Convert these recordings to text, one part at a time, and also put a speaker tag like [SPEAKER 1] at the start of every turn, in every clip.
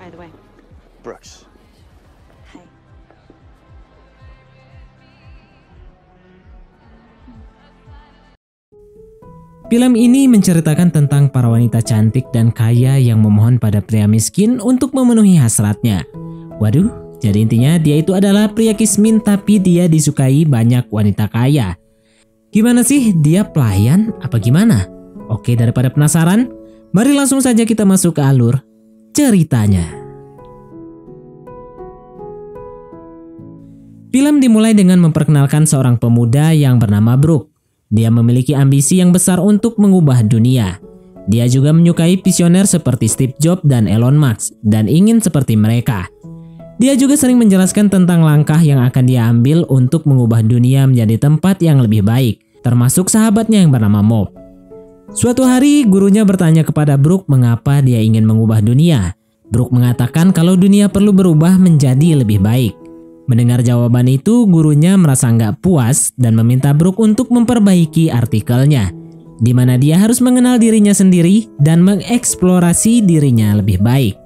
[SPEAKER 1] By the way.
[SPEAKER 2] Brooks.
[SPEAKER 1] Hi.
[SPEAKER 3] Film ini menceritakan tentang para wanita cantik dan kaya yang memohon pada pria miskin untuk memenuhi hasratnya. Waduh, jadi intinya dia itu adalah pria kismin tapi dia disukai banyak wanita kaya. Gimana sih, dia pelayan apa gimana? Oke, daripada penasaran, mari langsung saja kita masuk ke alur ceritanya. Film dimulai dengan memperkenalkan seorang pemuda yang bernama Brooke. Dia memiliki ambisi yang besar untuk mengubah dunia. Dia juga menyukai visioner seperti Steve Jobs dan Elon Musk dan ingin seperti mereka. Dia juga sering menjelaskan tentang langkah yang akan dia ambil untuk mengubah dunia menjadi tempat yang lebih baik, termasuk sahabatnya yang bernama Mob. Suatu hari, gurunya bertanya kepada Brooke mengapa dia ingin mengubah dunia. Brooke mengatakan kalau dunia perlu berubah menjadi lebih baik. Mendengar jawaban itu, gurunya merasa nggak puas dan meminta Brooke untuk memperbaiki artikelnya, di mana dia harus mengenal dirinya sendiri dan mengeksplorasi dirinya lebih baik.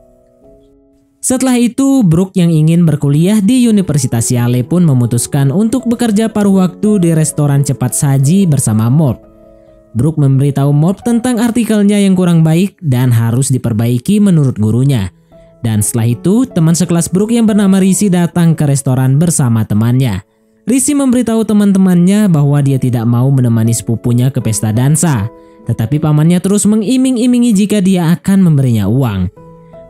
[SPEAKER 3] Setelah itu, Brooke yang ingin berkuliah di Universitas Yale pun memutuskan untuk bekerja paruh waktu di restoran cepat saji bersama Mob. Brooke memberitahu Mob tentang artikelnya yang kurang baik dan harus diperbaiki menurut gurunya. Dan setelah itu, teman sekelas Brooke yang bernama Rizzy datang ke restoran bersama temannya. Rizzy memberitahu teman-temannya bahwa dia tidak mau menemani sepupunya ke pesta dansa, tetapi pamannya terus mengiming-imingi jika dia akan memberinya uang.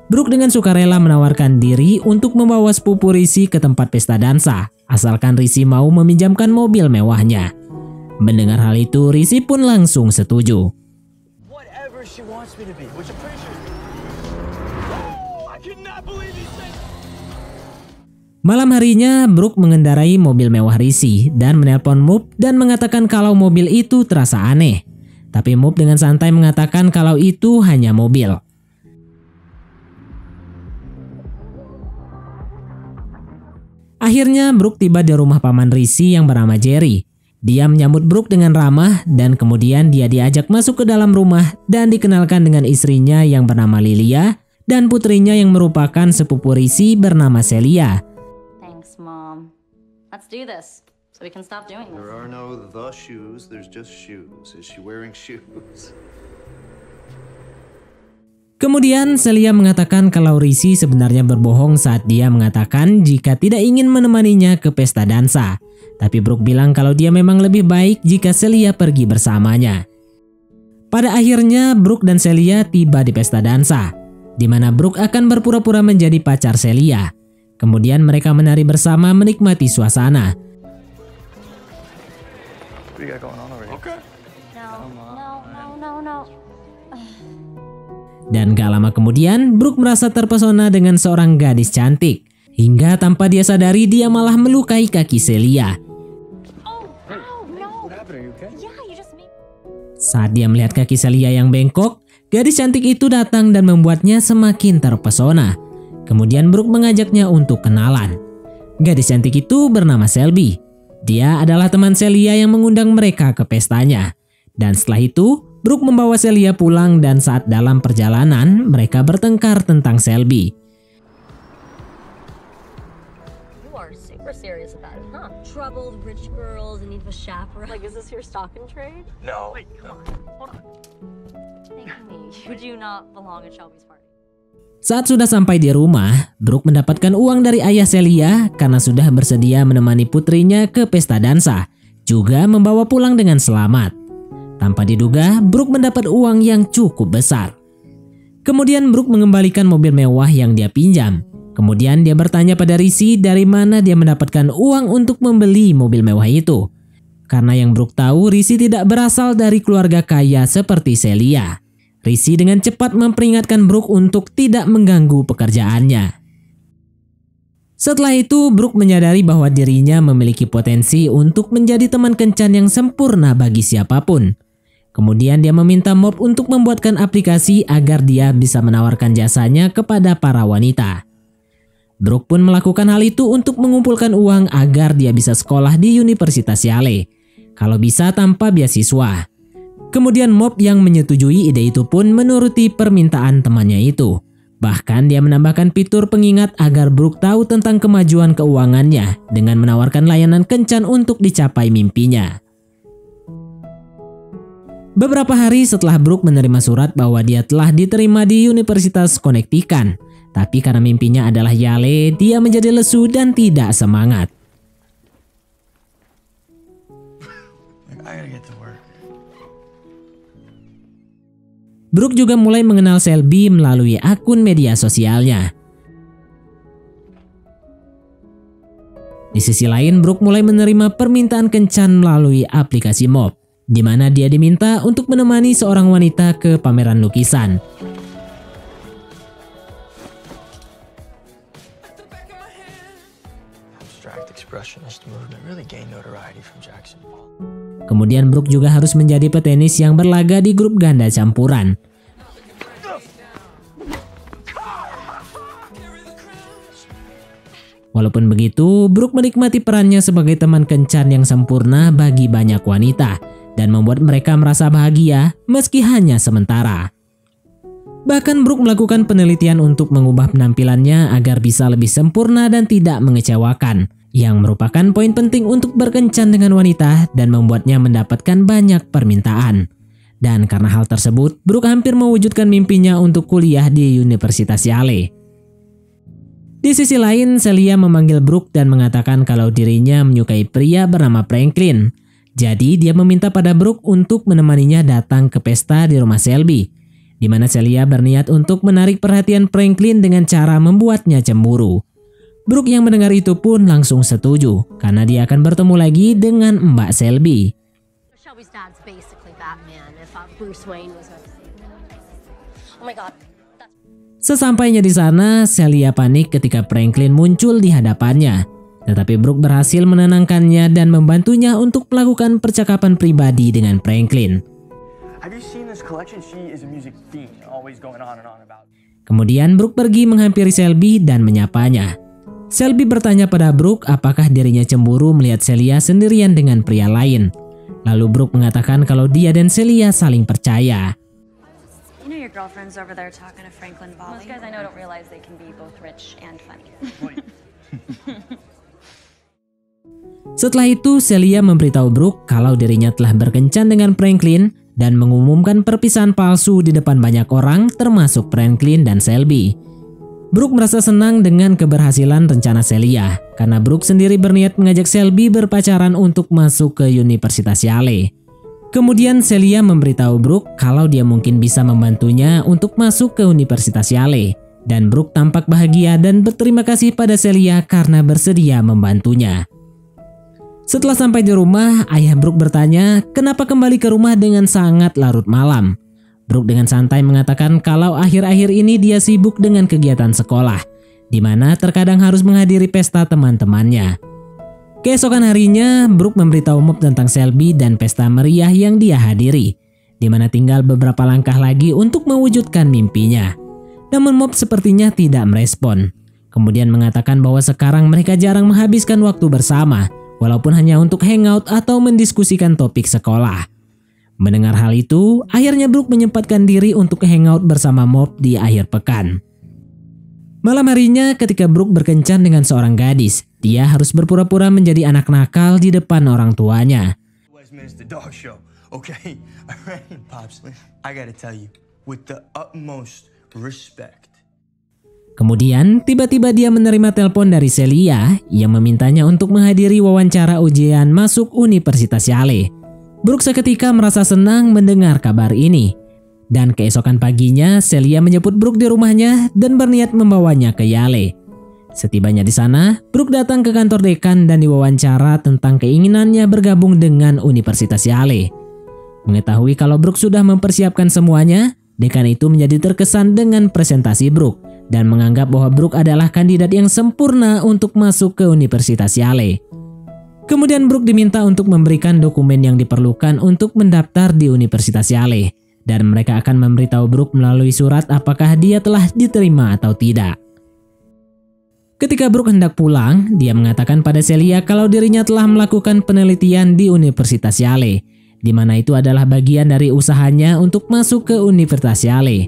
[SPEAKER 3] Brooke dengan sukarela menawarkan diri untuk membawa sepupu Rizzy ke tempat pesta dansa, asalkan Rizzy mau meminjamkan mobil mewahnya. Mendengar hal itu, Rizzy pun langsung setuju. Malam harinya, Brooke mengendarai mobil mewah Rizzy dan menelpon Mob dan mengatakan kalau mobil itu terasa aneh. Tapi Mob dengan santai mengatakan kalau itu hanya mobil. Akhirnya Brooke tiba di rumah paman Rizzy yang bernama Jerry. Dia menyambut Brooke dengan ramah dan kemudian dia diajak masuk ke dalam rumah dan dikenalkan dengan istrinya yang bernama Lilia dan putrinya yang merupakan sepupu Rizzy bernama Celia.
[SPEAKER 1] Mom, let's do this so we can stop doing this.
[SPEAKER 2] There are no the shoes, there's just shoes. Is she wearing shoes?
[SPEAKER 3] Kemudian Celia mengatakan kalau Rizzy sebenarnya berbohong saat dia mengatakan jika tidak ingin menemaninya ke pesta dansa. Tapi Brooke bilang kalau dia memang lebih baik jika Celia pergi bersamanya. Pada akhirnya Brooke dan Celia tiba di pesta dansa, di mana Brooke akan berpura-pura menjadi pacar Celia. Kemudian mereka menari bersama menikmati suasana. Dan gak lama kemudian, Brooke merasa terpesona dengan seorang gadis cantik. Hingga tanpa dia sadari, dia malah melukai kaki Celia. Saat dia melihat kaki Celia yang bengkok, gadis cantik itu datang dan membuatnya semakin terpesona. Kemudian Brooke mengajaknya untuk kenalan. Gadis cantik itu bernama Selby. Dia adalah teman Celia yang mengundang mereka ke pestanya. Dan setelah itu, Brooke membawa Celia pulang dan saat dalam perjalanan, mereka bertengkar tentang Selby.
[SPEAKER 1] You are super serious about it, huh? Troubled rich girls in need of a chaperone. Like, is this your stock and trade?
[SPEAKER 2] No.
[SPEAKER 1] Wait, come on. Hold on. Think me. Would you not belong at Shelby's party?
[SPEAKER 3] Saat sudah sampai di rumah, Brooke mendapatkan uang dari ayah Celia karena sudah bersedia menemani putrinya ke pesta dansa, juga membawa pulang dengan selamat. Tanpa diduga, Brooke mendapat uang yang cukup besar. Kemudian Brooke mengembalikan mobil mewah yang dia pinjam. Kemudian dia bertanya pada Rizzy dari mana dia mendapatkan uang untuk membeli mobil mewah itu. Karena yang Brooke tahu, Rizzy tidak berasal dari keluarga kaya seperti Celia. Rizzy dengan cepat memperingatkan Brooke untuk tidak mengganggu pekerjaannya. Setelah itu, Brooke menyadari bahwa dirinya memiliki potensi untuk menjadi teman kencan yang sempurna bagi siapapun. Kemudian dia meminta Mob untuk membuatkan aplikasi agar dia bisa menawarkan jasanya kepada para wanita. Brooke pun melakukan hal itu untuk mengumpulkan uang agar dia bisa sekolah di Universitas Yale, kalau bisa tanpa beasiswa. Kemudian Mob yang menyetujui ide itu pun menuruti permintaan temannya itu. Bahkan dia menambahkan fitur pengingat agar Brooke tahu tentang kemajuan keuangannya dengan menawarkan layanan kencan untuk dicapai mimpinya. Beberapa hari setelah Brooke menerima surat bahwa dia telah diterima di Universitas Connecticut, tapi karena mimpinya adalah Yale, dia menjadi lesu dan tidak semangat. Brooke juga mulai mengenal Shelby melalui akun media sosialnya. Di sisi lain, Brooke mulai menerima permintaan kencan melalui aplikasi Mob, di mana dia diminta untuk menemani seorang wanita ke pameran lukisan. Kemudian Brooke juga harus menjadi petenis yang berlaga di grup ganda campuran. Walaupun begitu, Brooke menikmati perannya sebagai teman kencan yang sempurna bagi banyak wanita dan membuat mereka merasa bahagia meski hanya sementara. Bahkan Brooke melakukan penelitian untuk mengubah penampilannya agar bisa lebih sempurna dan tidak mengecewakan, yang merupakan poin penting untuk berkencan dengan wanita dan membuatnya mendapatkan banyak permintaan. Dan karena hal tersebut, Brooke hampir mewujudkan mimpinya untuk kuliah di Universitas Yale. Di sisi lain, Celia memanggil Brooke dan mengatakan kalau dirinya menyukai pria bernama Franklin. Jadi dia meminta pada Brooke untuk menemaninya datang ke pesta di rumah Shelby, di mana Celia berniat untuk menarik perhatian Franklin dengan cara membuatnya cemburu. Brooke yang mendengar itu pun langsung setuju karena dia akan bertemu lagi dengan Mbak Shelby.
[SPEAKER 1] Shelby's dad's basically Batman if Bruce Wayne was Oh my god.
[SPEAKER 3] Sesampainya di sana, Celia panik ketika Franklin muncul di hadapannya. Tetapi Brooke berhasil menenangkannya dan membantunya untuk melakukan percakapan pribadi dengan Franklin. Kemudian Brooke pergi menghampiri Shelby dan menyapanya. Shelby bertanya pada Brooke apakah dirinya cemburu melihat Celia sendirian dengan pria lain. Lalu Brooke mengatakan kalau dia dan Celia saling percaya.
[SPEAKER 4] You know your girlfriend's over there talking to Franklin Bali. Most guys I know don't realize they can be both rich and funny.
[SPEAKER 3] Setelah itu, Celia memberitahu Brooke kalau dirinya telah berkencan dengan Franklin dan mengumumkan perpisahan palsu di depan banyak orang termasuk Franklin dan Shelby. Brooke merasa senang dengan keberhasilan rencana Celia karena Brooke sendiri berniat mengajak Shelby berpacaran untuk masuk ke Universitas Yale. Kemudian Celia memberitahu Brooke kalau dia mungkin bisa membantunya untuk masuk ke Universitas Yale, dan Brooke tampak bahagia dan berterima kasih pada Celia karena bersedia membantunya. Setelah sampai di rumah, ayah Brooke bertanya kenapa kembali ke rumah dengan sangat larut malam. Brooke dengan santai mengatakan kalau akhir-akhir ini dia sibuk dengan kegiatan sekolah, di mana terkadang harus menghadiri pesta teman-temannya. Keesokan harinya, Brooke memberitahu Mob tentang Shelby dan pesta meriah yang dia hadiri, di mana tinggal beberapa langkah lagi untuk mewujudkan mimpinya. Namun Mob sepertinya tidak merespon. Kemudian mengatakan bahwa sekarang mereka jarang menghabiskan waktu bersama, walaupun hanya untuk hangout atau mendiskusikan topik sekolah. Mendengar hal itu, akhirnya Brooke menyempatkan diri untuk hangout bersama Mob di akhir pekan. Malam harinya ketika Brooke berkencan dengan seorang gadis, dia harus berpura-pura menjadi anak nakal di depan orang tuanya. Kemudian tiba-tiba dia menerima telepon dari Celia yang memintanya untuk menghadiri wawancara ujian masuk Universitas Yale. Brooke seketika merasa senang mendengar kabar ini. Dan keesokan paginya, Celia menjemput Brooke di rumahnya dan berniat membawanya ke Yale. Setibanya di sana, Brooke datang ke kantor dekan dan diwawancara tentang keinginannya bergabung dengan Universitas Yale. Mengetahui kalau Brooke sudah mempersiapkan semuanya, dekan itu menjadi terkesan dengan presentasi Brooke dan menganggap bahwa Brooke adalah kandidat yang sempurna untuk masuk ke Universitas Yale. Kemudian Brooke diminta untuk memberikan dokumen yang diperlukan untuk mendaftar di Universitas Yale, dan mereka akan memberitahu Brooke melalui surat apakah dia telah diterima atau tidak. Ketika Brooke hendak pulang, dia mengatakan pada Celia kalau dirinya telah melakukan penelitian di Universitas Yale, di mana itu adalah bagian dari usahanya untuk masuk ke Universitas Yale.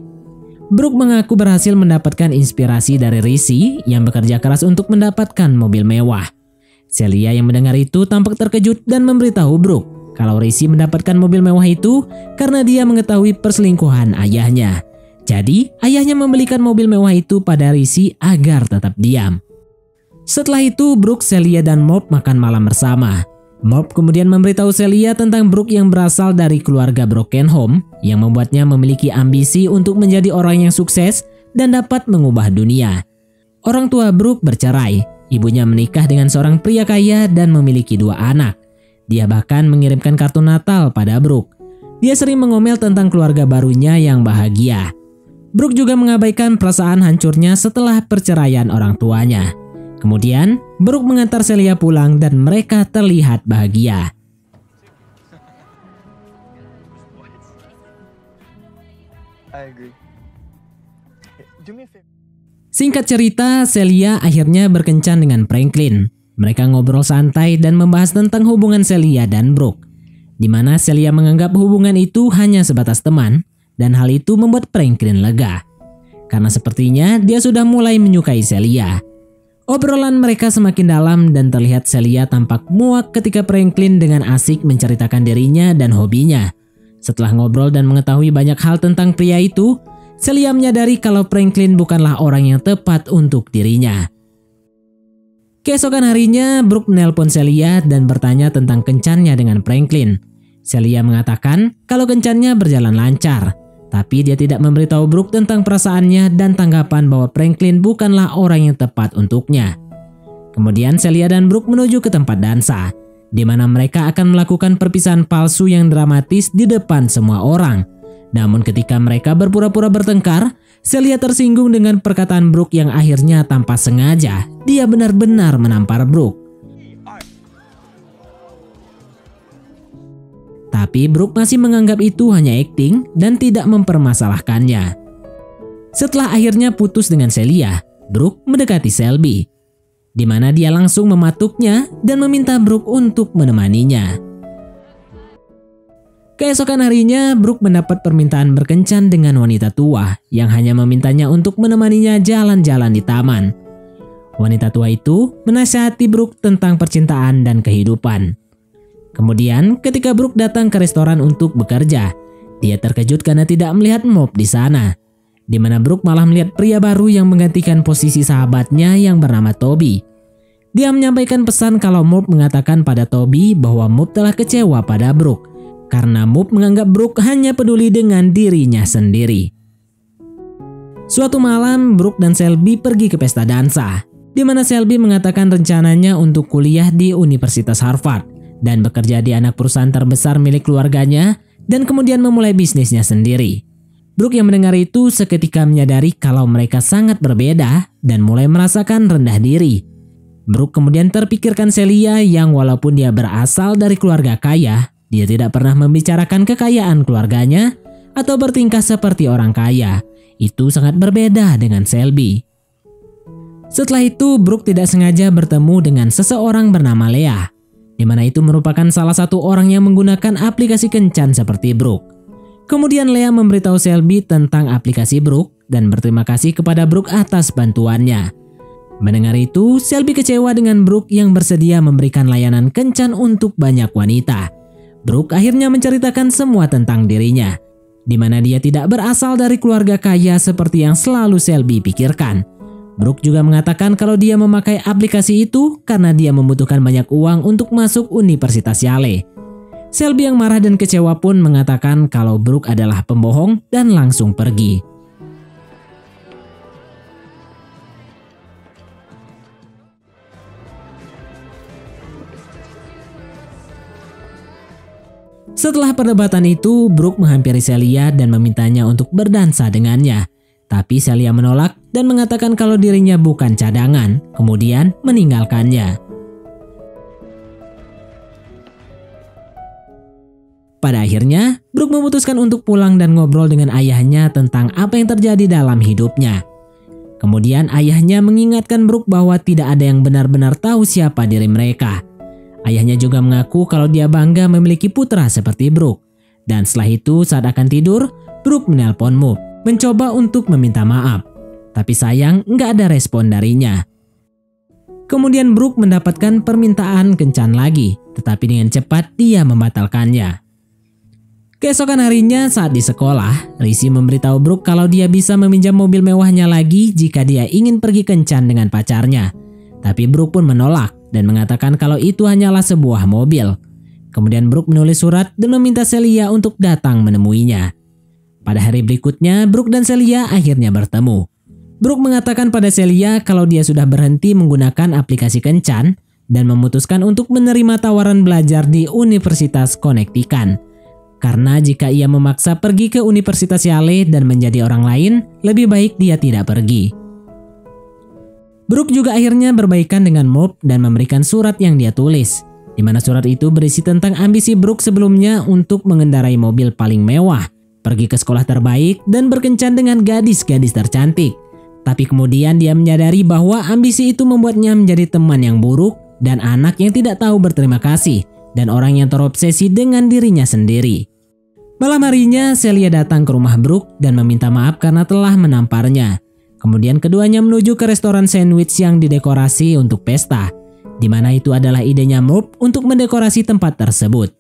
[SPEAKER 3] Brooke mengaku berhasil mendapatkan inspirasi dari Rizzy yang bekerja keras untuk mendapatkan mobil mewah. Celia yang mendengar itu tampak terkejut dan memberitahu Brooke kalau Rizzy mendapatkan mobil mewah itu karena dia mengetahui perselingkuhan ayahnya. Jadi, ayahnya membelikan mobil mewah itu pada Rizzy agar tetap diam. Setelah itu, Brooke, Celia, dan Maude makan malam bersama. Maude kemudian memberitahu Celia tentang Brooke yang berasal dari keluarga broken home yang membuatnya memiliki ambisi untuk menjadi orang yang sukses dan dapat mengubah dunia. Orang tua Brooke bercerai, ibunya menikah dengan seorang pria kaya dan memiliki 2 anak. Dia bahkan mengirimkan kartu Natal pada Brooke. Dia sering mengomel tentang keluarga barunya yang bahagia. Brooke juga mengabaikan perasaan hancurnya setelah perceraian orang tuanya. Kemudian, Brooke mengantar Celia pulang dan mereka terlihat bahagia. Singkat cerita, Celia akhirnya berkencan dengan Franklin. Mereka ngobrol santai dan membahas tentang hubungan Celia dan Brooke, di mana Celia menganggap hubungan itu hanya sebatas teman, dan hal itu membuat Franklin lega. Karena sepertinya dia sudah mulai menyukai Celia. Obrolan mereka semakin dalam dan terlihat Celia tampak muak ketika Franklin dengan asik menceritakan dirinya dan hobinya. Setelah ngobrol dan mengetahui banyak hal tentang pria itu, Celia menyadari kalau Franklin bukanlah orang yang tepat untuk dirinya. Keesokan harinya, Brooke menelpon Celia dan bertanya tentang kencannya dengan Franklin. Celia mengatakan kalau kencannya berjalan lancar. Tapi dia tidak memberitahu Brooke tentang perasaannya dan tanggapan bahwa Franklin bukanlah orang yang tepat untuknya. Kemudian Celia dan Brooke menuju ke tempat dansa, di mana mereka akan melakukan perpisahan palsu yang dramatis di depan semua orang. Namun ketika mereka berpura-pura bertengkar, Celia tersinggung dengan perkataan Brooke yang akhirnya tanpa sengaja dia benar-benar menampar Brooke. Tapi Brooke masih menganggap itu hanya akting dan tidak mempermasalahkannya. Setelah akhirnya putus dengan Celia, Brooke mendekati Shelby, di mana dia langsung mematuknya dan meminta Brooke untuk menemaninya. Keesokan harinya, Brooke mendapat permintaan berkencan dengan wanita tua yang hanya memintanya untuk menemaninya jalan-jalan di taman. Wanita tua itu menasihati Brooke tentang percintaan dan kehidupan. Kemudian, ketika Brooke datang ke restoran untuk bekerja, dia terkejut karena tidak melihat Maude di sana, di mana Brooke malah melihat pria baru yang menggantikan posisi sahabatnya yang bernama Toby. Dia menyampaikan pesan kalau Maude mengatakan pada Toby bahwa Maude telah kecewa pada Brooke, karena Maude menganggap Brooke hanya peduli dengan dirinya sendiri. Suatu malam, Brooke dan Shelby pergi ke pesta dansa, di mana Shelby mengatakan rencananya untuk kuliah di Universitas Harvard dan bekerja di anak perusahaan terbesar milik keluarganya dan kemudian memulai bisnisnya sendiri. Brooke yang mendengar itu seketika menyadari kalau mereka sangat berbeda dan mulai merasakan rendah diri. Brooke kemudian terpikirkan Celia yang walaupun dia berasal dari keluarga kaya, dia tidak pernah membicarakan kekayaan keluarganya atau bertingkah seperti orang kaya. Itu sangat berbeda dengan Shelby. Setelah itu, Brooke tidak sengaja bertemu dengan seseorang bernama Leah, di mana itu merupakan salah satu orang yang menggunakan aplikasi kencan seperti Brooke. Kemudian Leah memberitahu Shelby tentang aplikasi Brooke dan berterima kasih kepada Brooke atas bantuannya. Mendengar itu, Shelby kecewa dengan Brooke yang bersedia memberikan layanan kencan untuk banyak wanita. Brooke akhirnya menceritakan semua tentang dirinya, di mana dia tidak berasal dari keluarga kaya seperti yang selalu Shelby pikirkan. Brooke juga mengatakan kalau dia memakai aplikasi itu karena dia membutuhkan banyak uang untuk masuk Universitas Yale. Shelby yang marah dan kecewa pun mengatakan kalau Brooke adalah pembohong dan langsung pergi. Setelah perdebatan itu, Brooke menghampiri Celia dan memintanya untuk berdansa dengannya. Tapi Celia menolak dan mengatakan kalau dirinya bukan cadangan, kemudian meninggalkannya. Pada akhirnya, Brooke memutuskan untuk pulang dan ngobrol dengan ayahnya tentang apa yang terjadi dalam hidupnya. Kemudian ayahnya mengingatkan Brooke bahwa tidak ada yang benar-benar tahu siapa diri mereka. Ayahnya juga mengaku kalau dia bangga memiliki putra seperti Brooke. Dan setelah itu, saat akan tidur, Brooke menelpon Maude, mencoba untuk meminta maaf. Tapi sayang nggak ada respon darinya. Kemudian Brooke mendapatkan permintaan kencan lagi, tetapi dengan cepat dia membatalkannya. Keesokan harinya saat di sekolah, Rizzy memberitahu Brooke kalau dia bisa meminjam mobil mewahnya lagi jika dia ingin pergi kencan dengan pacarnya. Tapi Brooke pun menolak dan mengatakan kalau itu hanyalah sebuah mobil. Kemudian Brooke menulis surat dan meminta Celia untuk datang menemuinya. Pada hari berikutnya, Brooke dan Celia akhirnya bertemu. Brooke mengatakan pada Celia kalau dia sudah berhenti menggunakan aplikasi kencan dan memutuskan untuk menerima tawaran belajar di Universitas Connecticut. Karena jika ia memaksa pergi ke Universitas Yale dan menjadi orang lain, lebih baik dia tidak pergi. Brooke juga akhirnya berbaikan dengan Murph dan memberikan surat yang dia tulis, di mana surat itu berisi tentang ambisi Brooke sebelumnya untuk mengendarai mobil paling mewah, pergi ke sekolah terbaik, dan berkencan dengan gadis-gadis tercantik. Tapi kemudian dia menyadari bahwa ambisi itu membuatnya menjadi teman yang buruk dan anak yang tidak tahu berterima kasih, dan orang yang terobsesi dengan dirinya sendiri. Malam harinya, Celia datang ke rumah Brooke dan meminta maaf karena telah menamparnya. Kemudian keduanya menuju ke restoran sandwich yang didekorasi untuk pesta, di mana itu adalah idenya Murph untuk mendekorasi tempat tersebut.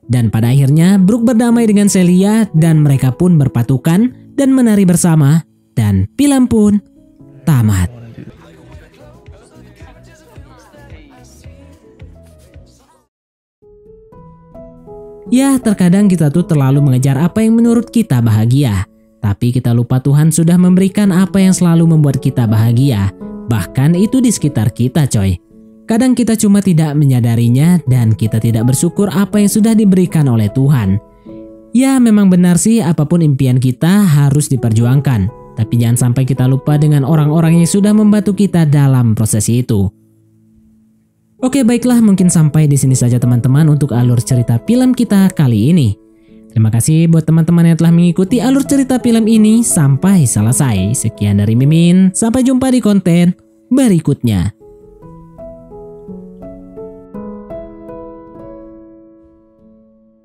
[SPEAKER 3] Dan pada akhirnya, Brooke berdamai dengan Celia dan mereka pun berpatukan dan menari bersama, dan film pun tamat. Ya, terkadang kita tuh terlalu mengejar apa yang menurut kita bahagia. Tapi kita lupa Tuhan sudah memberikan apa yang selalu membuat kita bahagia. Bahkan itu di sekitar kita, coy. Kadang kita cuma tidak menyadarinya dan kita tidak bersyukur apa yang sudah diberikan oleh Tuhan. Ya, memang benar sih apapun impian kita harus diperjuangkan. Tapi jangan sampai kita lupa dengan orang-orang yang sudah membantu kita dalam proses itu. Oke, baiklah, mungkin sampai di sini saja teman-teman untuk alur cerita film kita kali ini. Terima kasih buat teman-teman yang telah mengikuti alur cerita film ini sampai selesai. Sekian dari Mimin, sampai jumpa di konten berikutnya.